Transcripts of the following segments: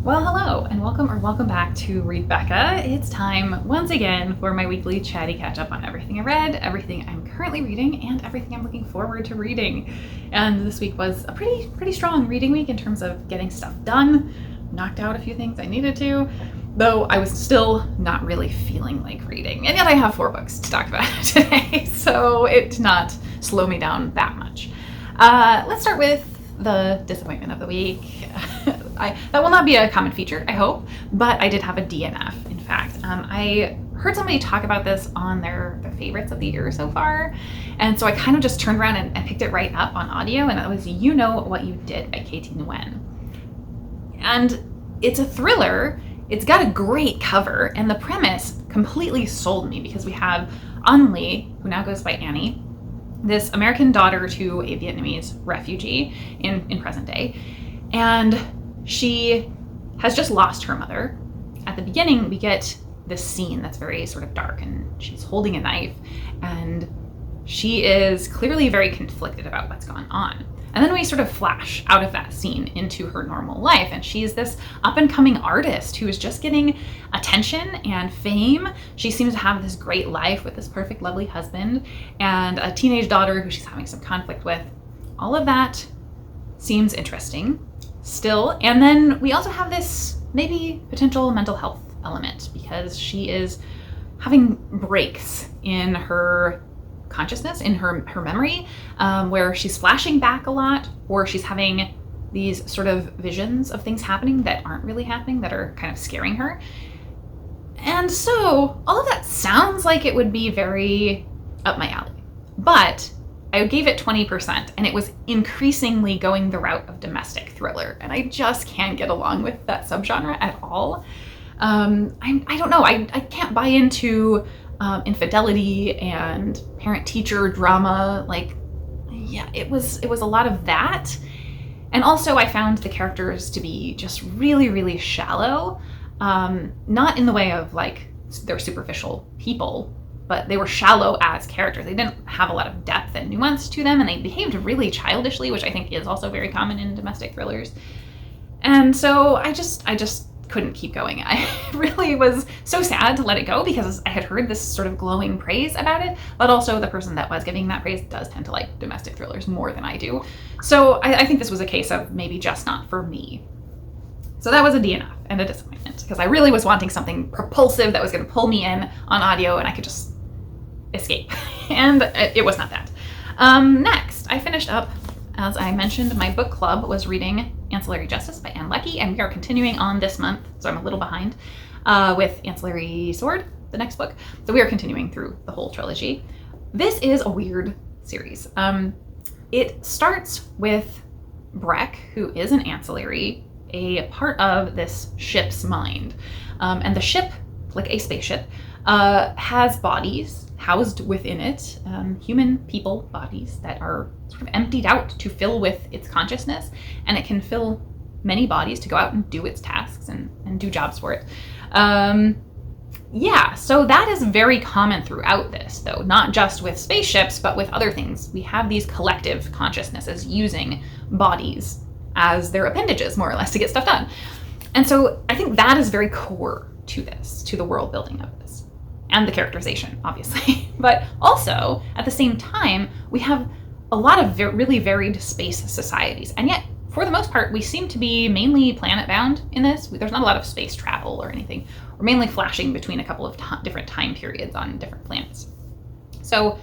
Well, hello and welcome back to Read Becca. It's time once again for my weekly chatty catch up on everything I read, everything I'm currently reading, and everything I'm looking forward to reading. And this week was a pretty strong reading week in terms of getting stuff done. Knocked out a few things I needed to, though I was still not really feeling like reading. And yet I have 4 books to talk about today, so it did not slow me down that much. Let's start with the disappointment of the week. That will not be a common feature, I hope, but I did have a DNF, in fact. I heard somebody talk about this on their favorites of the year so far, and so I kind of just turned around and picked it right up on audio, and that was You Know What You Did by Nguyen. And it's a thriller. It's got a great cover, and the premise completely sold me because we have An Lee, who now goes by Annie, this American daughter to a Vietnamese refugee in present day, and she has just lost her mother. At the beginning, we get this scene that's very sort of dark, and she's holding a knife, and she is clearly very conflicted about what's gone on. And then we sort of flash out of that scene into her normal life, and she's this up-and-coming artist who is just getting attention and fame. She seems to have this great life with this perfect, lovely husband and a teenage daughter who she's having some conflict with. All of that seems interesting still. And then we also have this maybe potential mental health element because she is having breaks in her consciousness, in her memory, where she's flashing back a lot, or she's having these sort of visions of things happening that aren't really happening, that are kind of scaring her. And so all of that sounds like it would be very up my alley, but I gave it 20%, and it was increasingly going the route of domestic thriller, and I just can't get along with that subgenre at all. I don't know, I can't buy into infidelity and parent-teacher drama. Like, yeah, it was a lot of that. And also I found the characters to be just really shallow, not in the way of like they're superficial people, but they were shallow as characters. They didn't have a lot of depth and nuance to them, and they behaved really childishly, which I think is also very common in domestic thrillers. And so I just couldn't keep going. I really was so sad to let it go because I had heard this sort of glowing praise about it, but also the person that was giving that praise does tend to like domestic thrillers more than I do. So I think this was a case of maybe just not for me. So that was a DNF and a disappointment because I really was wanting something propulsive that was going to pull me in on audio and I could just escape. And it was not that. Next, I finished up, as I mentioned, my book club was reading Ancillary by Leckie, and we are continuing on this month, so I'm a little behind, with Ancillary Sword, the next book. So we are continuing through the whole trilogy. This is a weird series. It starts with Breck, who is an ancillary, a part of this ship's mind. And the ship, like a spaceship, has bodies housed within it, human people bodies that are sort of emptied out to fill with its consciousness, and it can fill many bodies to go out and do its tasks and do jobs for it. Yeah, so that is very common throughout this, though, not just with spaceships, but with other things. We have these collective consciousnesses using bodies as their appendages, more or less, to get stuff done. And so I think that is very core to this, to the world building of this. And the characterization, obviously. But also, at the same time, we have a lot of really varied space societies. And yet, for the most part, we seem to be mainly planet-bound in this. There's not a lot of space travel or anything. We're mainly flashing between a couple of different time periods on different planets. So,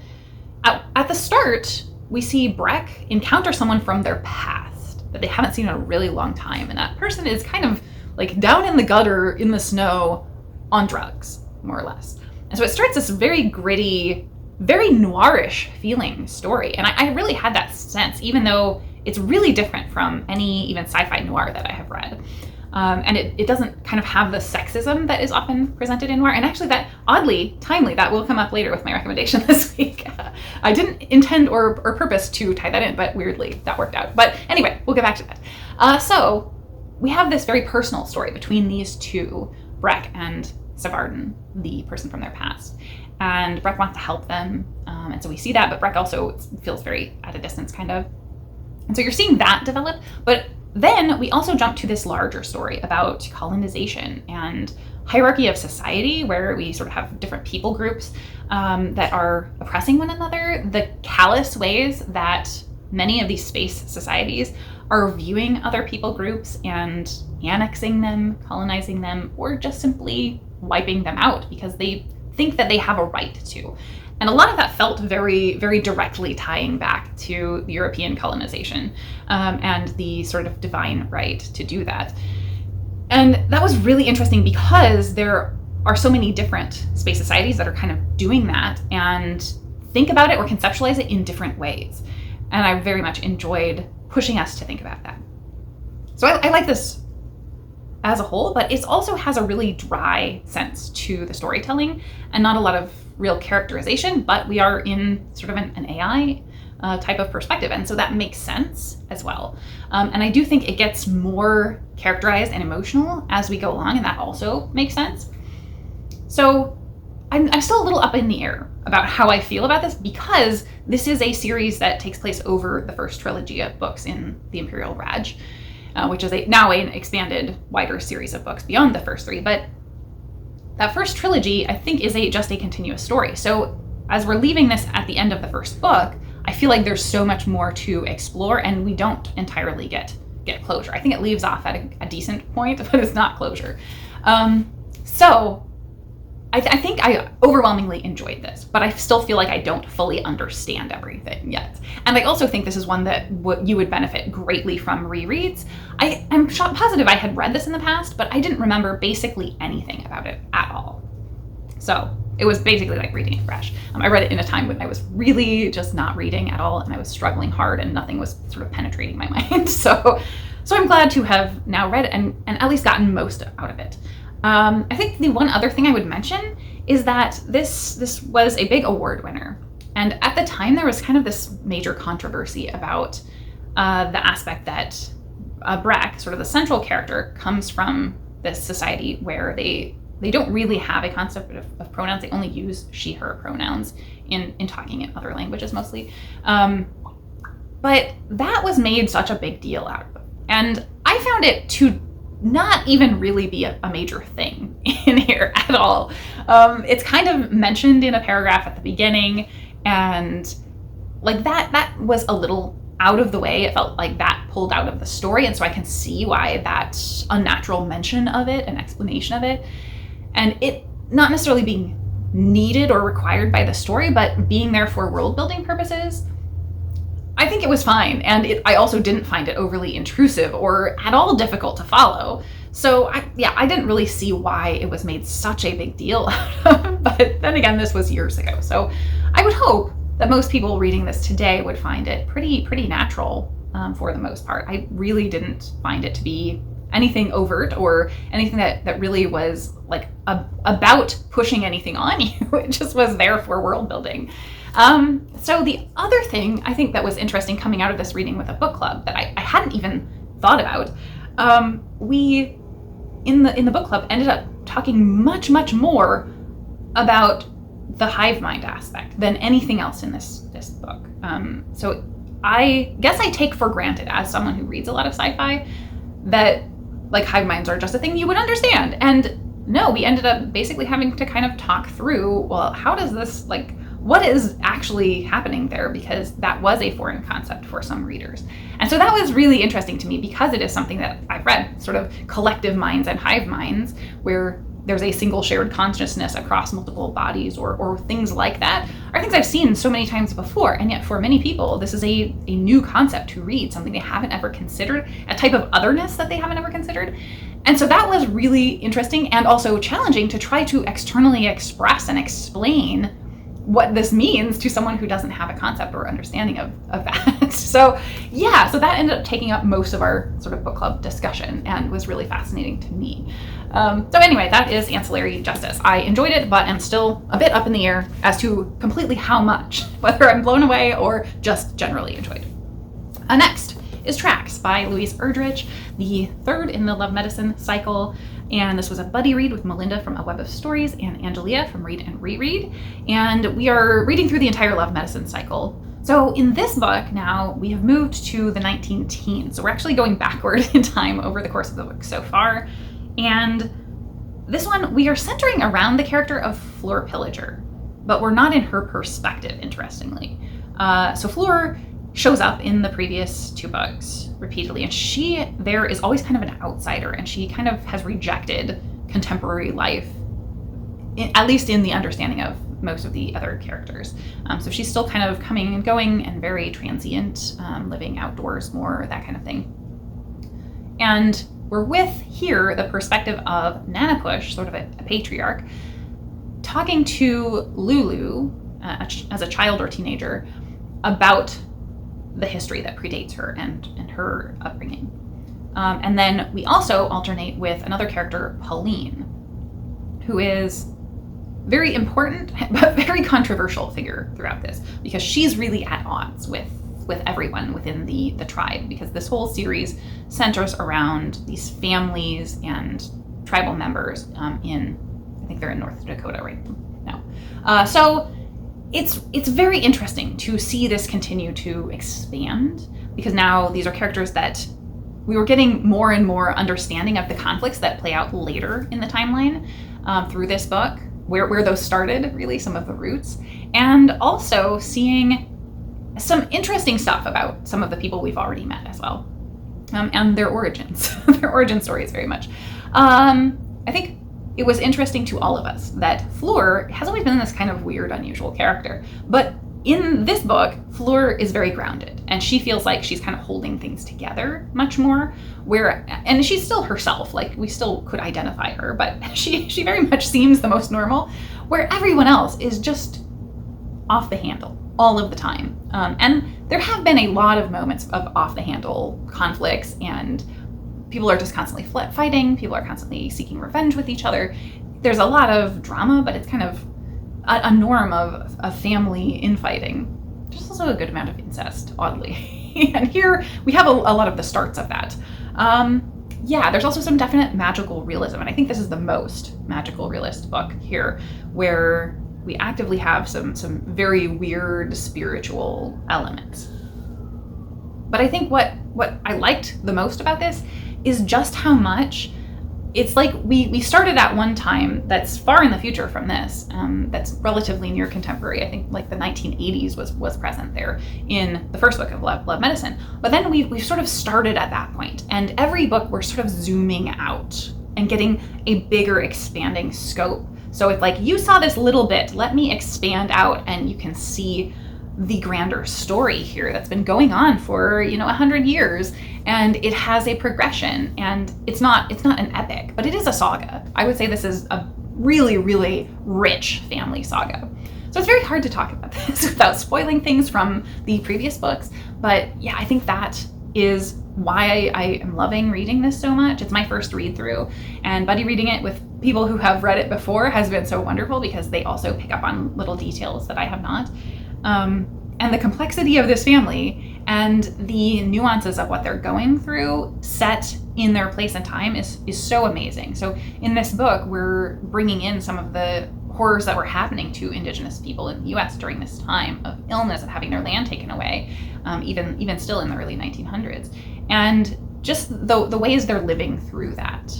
at the start, we see Breck encounter someone from their past that they haven't seen in a really long time. And that person is kind of like down in the gutter in the snow on drugs, more or less. And so it starts this very gritty, very noirish feeling story. And I really had that sense, even though it's really different from any even sci-fi noir that I have read. And it doesn't kind of have the sexism that is often presented in noir. And actually that, oddly, timely, that will come up later with my recommendation this week. I didn't intend or purpose to tie that in, but weirdly that worked out. But anyway, we'll get back to that. So we have this very personal story between these two, Breck and Savardin, the person from their past. And Breck wants to help them. And so we see that, but Breck also feels very at a distance, kind of. And so you're seeing that develop, but Then we also jump to this larger story about colonization and hierarchy of society, where we sort of have different people groups that are oppressing one another, the callous ways that many of these space societies are viewing other people groups and annexing them, colonizing them, or just simply wiping them out because they think that they have a right to. And a lot of that felt very, very directly tying back to European colonization and the sort of divine right to do that. And that was really interesting because there are so many different space societies that are kind of doing that and think about it or conceptualize it in different ways. And I very much enjoyed pushing us to think about that. So I like this as a whole, but it also has a really dry sense to the storytelling and not a lot of real characterization, but we are in sort of an AI type of perspective. And so that makes sense as well. And I do think it gets more characterized and emotional as we go along, and that also makes sense. So I'm still a little up in the air about how I feel about this because this is a series that takes place over the first trilogy of books in the Imperial Raj, which is now an expanded, wider series of books beyond the first three. But that first trilogy, I think, is just a continuous story. So as we're leaving this at the end of the first book, I feel like there's so much more to explore, and we don't entirely get closure. I think it leaves off at a decent point, but it's not closure. So I think I overwhelmingly enjoyed this, but I still feel like I don't fully understand everything yet. And I also think this is one that you would benefit greatly from rereads. I'm positive I had read this in the past, but I didn't remember basically anything about it at all. So it was basically like reading it fresh. I read it in a time when I was really just not reading at all, and I was struggling hard and nothing was sort of penetrating my mind. So I'm glad to have now read it and at least gotten most out of it. I think the one other thing I would mention is that this was a big award winner. And at the time, there was kind of this major controversy about the aspect that Breck, sort of the central character, comes from this society where they don't really have a concept of pronouns. They only use she, her pronouns in talking in other languages mostly. But that was made such a big deal out of it. And I found it to not even really be a major thing in here at all. It's kind of mentioned in a paragraph at the beginning, and like that was a little out of the way. It felt like that pulled out of the story, and so I can see why that unnatural mention of it, an explanation of it, and it not necessarily being needed or required by the story, but being there for world building purposes, I think it was fine. And I also didn't find it overly intrusive or at all difficult to follow. So I didn't really see why it was made such a big deal out of. But then again, this was years ago. So I would hope that most people reading this today would find it pretty natural for the most part. I really didn't find it to be anything overt or anything that really was like about pushing anything on you. It just was there for world building. So the other thing I think that was interesting coming out of this reading with a book club that I hadn't even thought about, we in the book club ended up talking much more about the hive mind aspect than anything else in this book. So I guess I take for granted, as someone who reads a lot of sci-fi, that like hive minds are just a thing you would understand. And no, we ended up basically having to kind of talk through, well, how does this, like, what is actually happening there? Because that was a foreign concept for some readers. And so that was really interesting to me because it is something that I've read, sort of collective minds and hive minds, where there's a single shared consciousness across multiple bodies or things like that, are things I've seen so many times before. And yet for many people, this is a new concept to read, something they haven't ever considered, a type of otherness that they haven't ever considered. And so that was really interesting and also challenging to try to externally express and explain what this means to someone who doesn't have a concept or understanding of that. So that ended up taking up most of our sort of book club discussion and was really fascinating to me. So anyway, that is Ancillary Justice. I enjoyed it, but am still a bit up in the air as to completely how much, whether I'm blown away or just generally enjoyed. Next is Tracks by Louise Erdrich, the third in the Love Medicine cycle. And this was a buddy read with Melinda from A Web of Stories and Angelia from Read and Reread. And we are reading through the entire Love Medicine cycle So in this book now, we have moved to the 19 teens. So we're actually going backward in time over the course of the book so far. And this one, we are centering around the character of Fleur Pillager, but we're not in her perspective, interestingly. So Fleur shows up in the previous 2 books repeatedly, and she there is always kind of an outsider, and she kind of has rejected contemporary life, at least in the understanding of most of the other characters. So she's still kind of coming and going and very transient, living outdoors more, that kind of thing. And we're with here the perspective of Nanapush, sort of a patriarch, talking to Lulu as a child or teenager about the history that predates her and her upbringing. And then we also alternate with another character, Pauline, who is very important but very controversial figure throughout this, because she's really at odds with everyone within the tribe, because this whole series centers around these families and tribal members I think they're in North Dakota right now. So it's very interesting to see this continue to expand, because now these are characters that we were getting more and more understanding of the conflicts that play out later in the timeline through this book, where those started, really, some of the roots, and also seeing some interesting stuff about some of the people we've already met as well, and their origins, their origin stories very much. I think it was interesting to all of us that Fleur has always been this kind of weird, unusual character, but in this book, Fleur is very grounded, and she feels like she's kind of holding things together much more, and she's still herself, like we still could identify her, but she very much seems the most normal, where everyone else is just off the handle all of the time. And there have been a lot of moments of off the handle conflicts, and people are just constantly fighting, people are constantly seeking revenge with each other. There's a lot of drama, but it's kind of a norm of family infighting. There's also a good amount of incest, oddly. And here we have a lot of the starts of that. Yeah, there's also some definite magical realism, and I think this is the most magical realist book here, where we actively have some very weird spiritual elements. But I think what I liked the most about this is just how much it's like we started at one time that's far in the future from this, that's relatively near contemporary. I think like the 1980s was present there in the first book of Love Medicine. But then we've sort of started at that point, and every book we're sort of zooming out and getting a bigger expanding scope. So it's like, you saw this little bit, let me expand out, and you can see the grander story here that's been going on for 100 years, and it has a progression, and it's not an epic, but it is a saga. I would say this is a really, really rich family saga. So it's very hard to talk about this without spoiling things from the previous books, but yeah, I think that is why I am loving reading this so much. It's my first read through, and buddy reading it with people who have read it before has been so wonderful, because they also pick up on little details that I have not. And the complexity of this family and the nuances of what they're going through set in their place and time is so amazing. So in this book, we're bringing in some of the horrors that were happening to Indigenous people in the US during this time of illness, of having their land taken away, even still in the early 1900s. And just the ways they're living through that,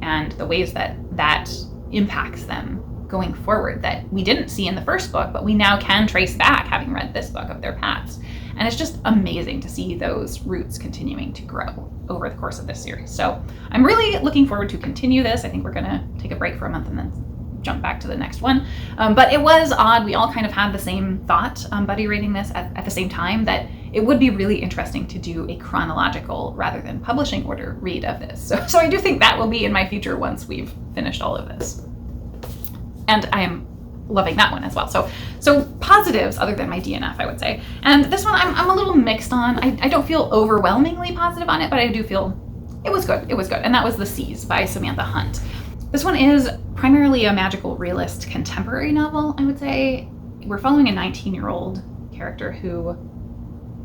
and the ways that impacts them going forward that we didn't see in the first book, but we now can trace back, having read this book, of their paths. And it's just amazing to see those roots continuing to grow over the course of this series. So I'm really looking forward to continue this. I think we're gonna take a break for a month and then jump back to the next one. But it was odd. We all kind of had the same thought, buddy reading this at the same time, that it would be really interesting to do a chronological rather than publishing order read of this. So I do think that will be in my future once we've finished all of this. And I am loving that one as well. So positives other than my DNF, I would say. And this one I'm a little mixed on. I don't feel overwhelmingly positive on it, but I do feel it was good. It was good. And that was The Seas by Samantha Hunt. This one is primarily a magical realist contemporary novel, I would say. We're following a 19-year-old character who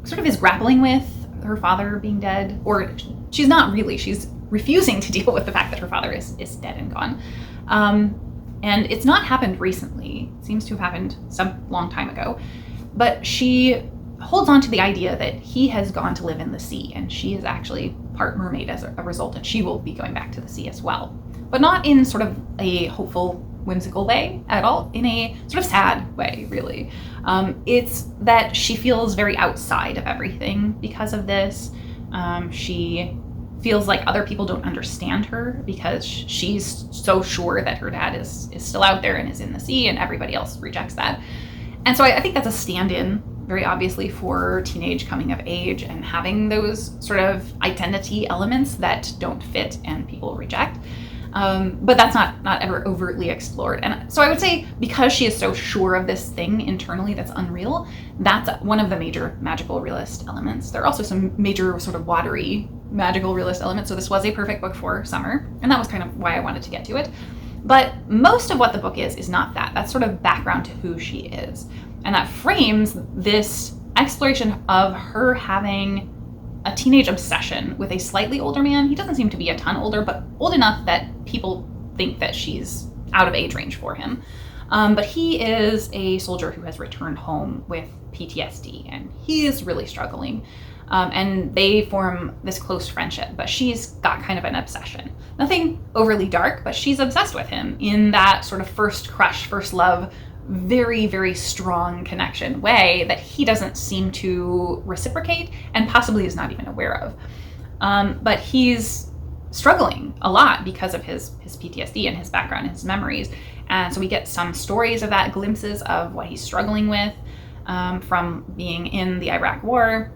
sort of is grappling with her father being dead, or she's not really. She's refusing to deal with the fact that her father is dead and gone. And it's not happened recently. It seems to have happened some long time ago. But she holds on to the idea that he has gone to live in the sea, and she is actually part mermaid as a result, and she will be going back to the sea as well. But not in sort of a hopeful, whimsical way at all, in a sort of sad way, really. It's that she feels very outside of everything because of this. She feels like other people don't understand her because she's so sure that her dad is still out there and is in the sea, and everybody else rejects that. And so I think that's a stand-in, very obviously, for teenage coming of age and having those sort of identity elements that don't fit and people reject. But that's not ever overtly explored. And so I would say, because she is so sure of this thing internally that's unreal, that's one of the major magical realist elements. There are also some major sort of watery magical realist elements. So this was a perfect book for summer, and that was kind of why I wanted to get to it. But most of what the book is not that. That's sort of background to who she is. And that frames this exploration of her having a teenage obsession with a slightly older man. He doesn't seem to be a ton older, but old enough that people think that she's out of age range for him. But he is a soldier who has returned home with PTSD, and he is really struggling. And they form this close friendship, but she's got kind of an obsession. Nothing overly dark, but she's obsessed with him in that sort of first crush, first love, very, very strong connection way that he doesn't seem to reciprocate and possibly is not even aware of. But he's struggling a lot because of his PTSD and his background and his memories. And so we get some stories of that, glimpses of what he's struggling with from being in the Iraq War.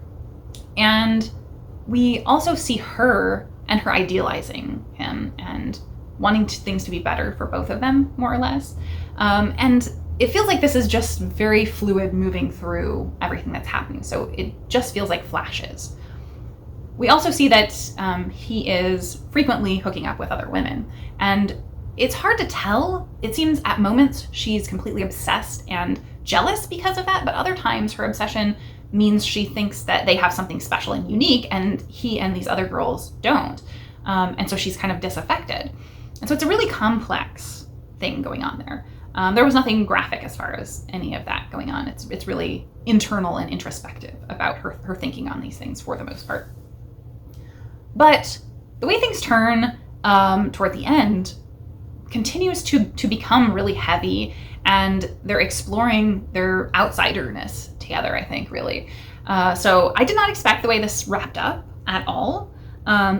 And we also see her and her idealizing him and wanting things to be better for both of them, more or less. And it feels like this is just very fluid, moving through everything that's happening. So it just feels like flashes. We also see that he is frequently hooking up with other women. And it's hard to tell. It seems at moments she's completely obsessed and jealous because of that, but other times her obsession means she thinks that they have something special and unique, and he and these other girls don't. And so she's kind of disaffected. And so it's a really complex thing going on there. There was nothing graphic as far as any of that going on. It's really internal and introspective about her thinking on these things for the most part. But the way things turn toward the end continues to become really heavy, and they're exploring their outsiderness together, I think, really. So I did not expect the way this wrapped up at all,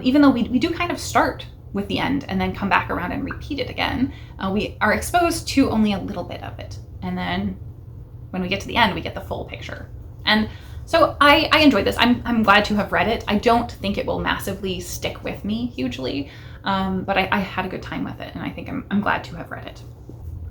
even though we do kind of start with the end and then come back around and repeat it again. We are exposed to only a little bit of it, and then when we get to the end, we get the full picture. And so I enjoyed this. I'm glad to have read it. I don't think it will massively stick with me hugely, but I had a good time with it, and I think I'm glad to have read it.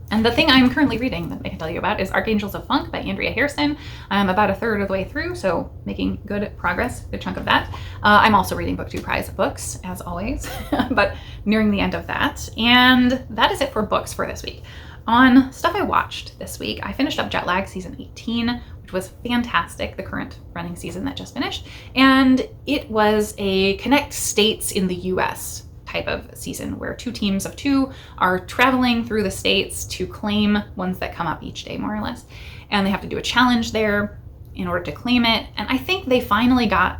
And the thing I'm currently reading that I can tell you about is Archangels of Funk by Andrea Hairston. I'm about a third of the way through, so making good progress, good chunk of that. I'm also reading Book 2 Prize books, as always, but nearing the end of that. And that is it for books for this week. On stuff I watched this week, I finished up Jet Lag Season 18, which was fantastic, the current running season that just finished. And it was a connect states in the US type of season where two teams of two are traveling through the states to claim ones that come up each day, more or less. And they have to do a challenge there in order to claim it. And I think they finally got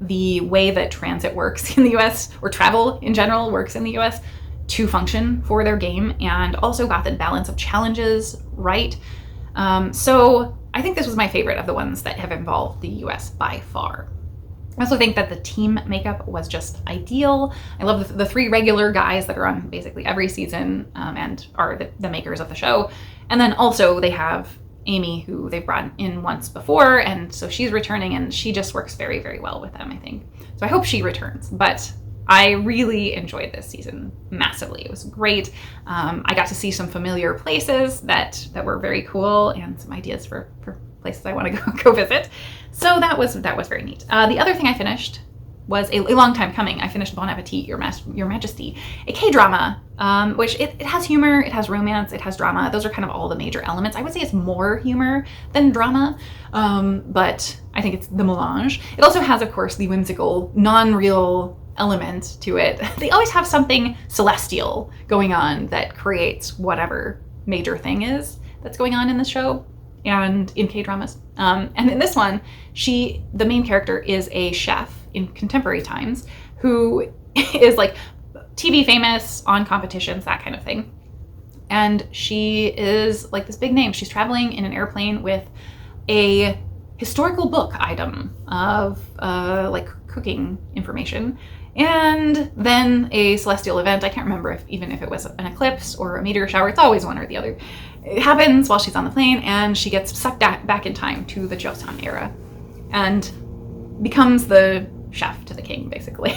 the way that transit works in the US, or travel in general works in the US, to function for their game, and also got the balance of challenges right. So I think this was my favorite of the ones that have involved the US by far. I also think that the team makeup was just ideal. I love the three regular guys that are on basically every season and are the makers of the show. And then also they have Amy, who they've brought in once before, and so she's returning, and she just works very, very well with them, I think. So I hope she returns, but I really enjoyed this season massively. It was great. I got to see some familiar places that were very cool, and some ideas for places I want to go visit. So that was very neat. The other thing I finished was a long time coming. I finished Bon Appetit, Your Majesty, a K-drama, which it has humor, it has romance, it has drama. Those are kind of all the major elements. I would say it's more humor than drama, but I think it's the melange. It also has, of course, the whimsical, non-real element to it. They always have something celestial going on that creates whatever major thing is that's going on in the show and in K-dramas. And in this one, the main character is a chef in contemporary times who is like TV famous, on competitions, that kind of thing. And she is like this big name. She's traveling in an airplane with a historical book item of like cooking information. And then a celestial event, I can't remember even if it was an eclipse or a meteor shower, it's always one or the other. It happens while she's on the plane and she gets sucked back in time to the Joseon era and becomes the chef to the king, basically,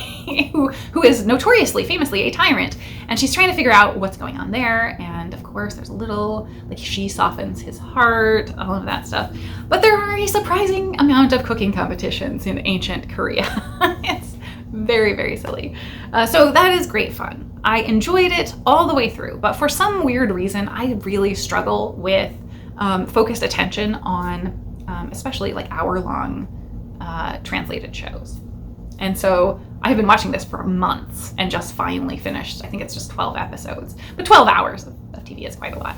who is notoriously, famously a tyrant. And she's trying to figure out what's going on there. And of course, there's a little, like, she softens his heart, all of that stuff. But there are a surprising amount of cooking competitions in ancient Korea. It's very, very silly. So that is great fun. I enjoyed it all the way through, but for some weird reason, I really struggle with focused attention on especially like hour-long translated shows. And so I've been watching this for months and just finally finished. I think it's just 12 episodes, but 12 hours of TV is quite a lot.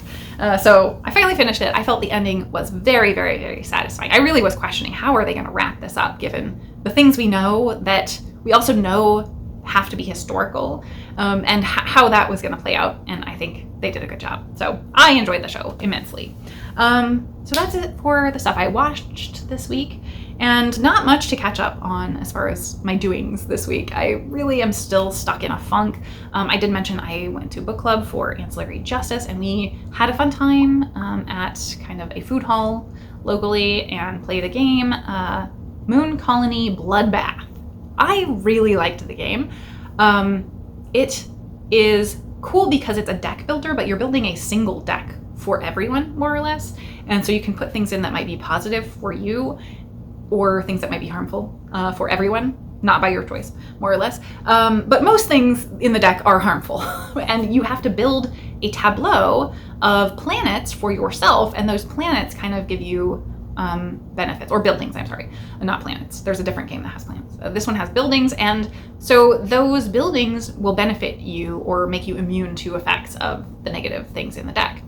So I finally finished it. I felt the ending was very, very, very satisfying. I really was questioning, how are they going to wrap this up, given the things we know that we also know have to be historical, and how that was going to play out. And I think they did a good job. So I enjoyed the show immensely. So that's it for the stuff I watched this week. And not much to catch up on as far as my doings this week. I really am still stuck in a funk. I did mention I went to book club for Ancillary Justice, and we had a fun time at kind of a food hall locally and played a game, Moon Colony Bloodbath. I really liked the game. It is cool because it's a deck builder, but you're building a single deck for everyone, more or less. And so you can put things in that might be positive for you, or things that might be harmful for everyone, not by your choice, more or less. But most things in the deck are harmful. And you have to build a tableau of planets for yourself, and those planets kind of give you benefits, or buildings, I'm sorry, not planets. There's a different game that has planets. This one has buildings, and so those buildings will benefit you or make you immune to effects of the negative things in the deck.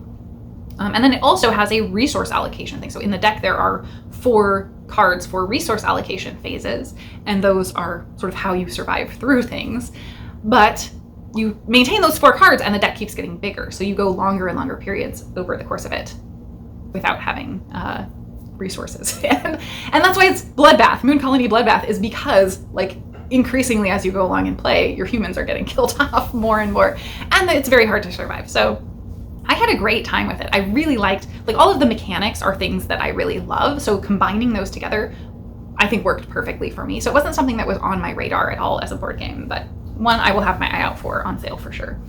And then it also has a resource allocation thing. So in the deck, there are 4 cards for resource allocation phases, and those are sort of how you survive through things. But you maintain those 4 cards, and the deck keeps getting bigger. So you go longer and longer periods over the course of it without having resources. And that's why it's Bloodbath. Moon Colony Bloodbath is because, like, increasingly as you go along and play, your humans are getting killed off more and more, and it's very hard to survive. So I had a great time with it. I really liked, like, all of the mechanics are things that I really love. So combining those together, I think worked perfectly for me. So it wasn't something that was on my radar at all as a board game, but one I will have my eye out for on sale for sure.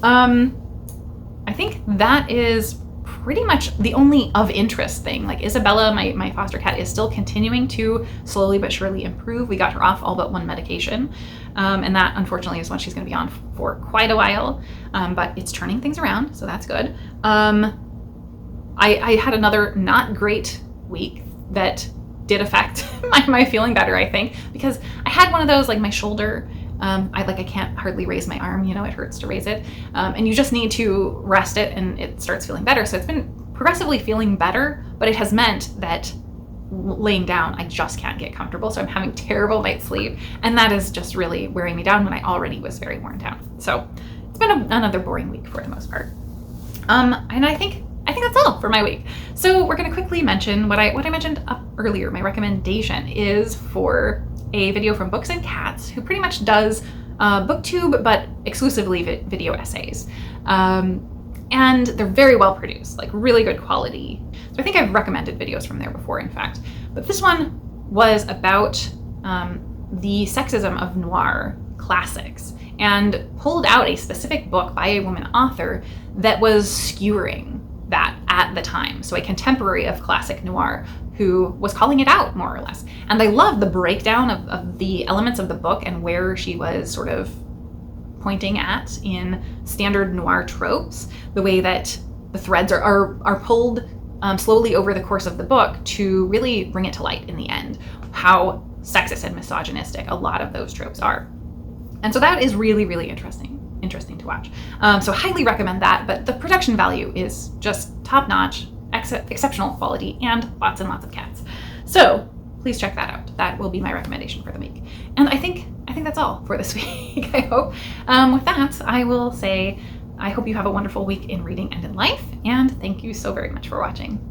I think that is pretty much the only of interest thing. Like, Isabella, my foster cat, is still continuing to slowly but surely improve. We got her off all but one medication. And that, unfortunately, is one she's going to be on for quite a while. But it's turning things around, so that's good. I had another not great week that did affect my feeling better, I think, because I had one of those, like, my shoulder, I can't hardly raise my arm, it hurts to raise it. And you just need to rest it and it starts feeling better. So it's been progressively feeling better, but it has meant that laying down, I just can't get comfortable. So I'm having terrible night's sleep, and that is just really wearing me down when I already was very worn down. So it's been another boring week for the most part. And I think that's all for my week. So we're going to quickly mention what I mentioned up earlier. My recommendation is for a video from Books and Cats, who pretty much does booktube, but exclusively video essays. And they're very well produced, like really good quality. So I think I've recommended videos from there before, in fact. But this one was about the sexism of noir classics, and pulled out a specific book by a woman author that was skewering that at the time. So a contemporary of classic noir who was calling it out, more or less. And I love the breakdown of the elements of the book and where she was sort of pointing at in standard noir tropes, the way that the threads are pulled slowly over the course of the book to really bring it to light in the end, how sexist and misogynistic a lot of those tropes are. And so that is really, really interesting to watch. So highly recommend that, but the production value is just top-notch, exceptional quality, and lots of cats. So please check that out. That will be my recommendation for the week. And I think that's all for this week, I hope. With that, I will say I hope you have a wonderful week in reading and in life, and thank you so very much for watching.